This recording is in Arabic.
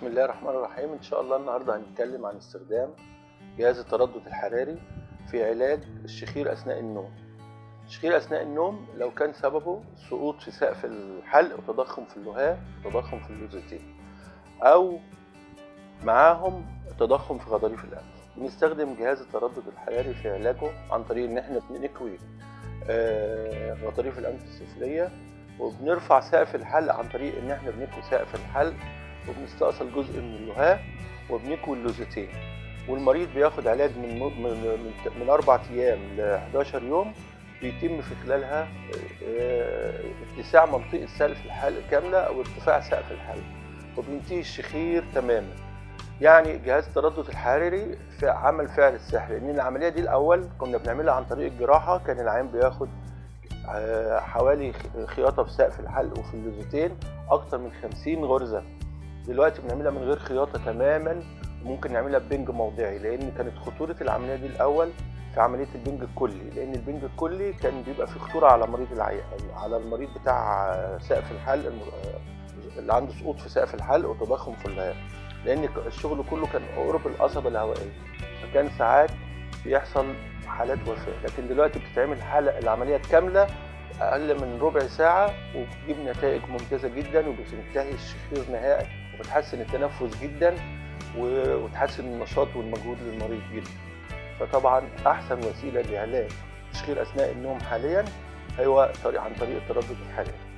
بسم الله الرحمن الرحيم. إن شاء الله النهاردة هنتكلم عن استخدام جهاز التردد الحراري في علاج الشخير أثناء النوم. الشخير أثناء النوم لو كان سببه سقوط في سقف الحلق وتضخم في اللهاه وتضخم في اللوزتين، أو معاهم تضخم في غضاريف الأنف، بنستخدم جهاز التردد الحراري في علاجه عن طريق إن احنا بنكوي غضاريف الأنف السفلية، وبنرفع سقف الحلق عن طريق إن احنا بنكوي سقف الحلق، وبنستأصل جزء من اللهاه وبنكوي اللوزتين. والمريض بياخد علاج من 4 أيام ل 11 يوم، بيتم في خلالها اتساع منطقة سقف الحلق كاملة أو ارتفاع سقف الحلق، وبينتهي الشخير تماما. يعني جهاز التردد الحراري في عمل فعل السحر، لأن العملية دي الأول كنا بنعملها عن طريق الجراحة، كان العيان بياخد حوالي خياطة في سقف الحلق وفي اللوزتين أكتر من 50 غرزة. دلوقتي بنعملها من غير خياطة تماما، ممكن نعملها ببنج موضعي، لأن كانت خطورة العملية دي الأول في عملية البنج الكلي، لأن البنج الكلي كان بيبقى فيه خطورة على على المريض بتاع سقف الحلق اللي عنده سقوط في سقف الحلق وتضخم في اللهاه، لأن الشغل كله كان قرب القصبة الهوائية، فكان ساعات بيحصل حالات وفاة. لكن دلوقتي بتتعمل العملية كاملة أقل من ربع ساعة، وبتجيب نتائج ممتازة جدا، وبتنتهي الشخير نهائي، وبتحسن التنفس جدا، وتحسن النشاط والمجهود للمريض جدا. فطبعا أحسن وسيلة لعلاج الشخير أثناء النوم حاليا هو عن طريق التردد الحراري.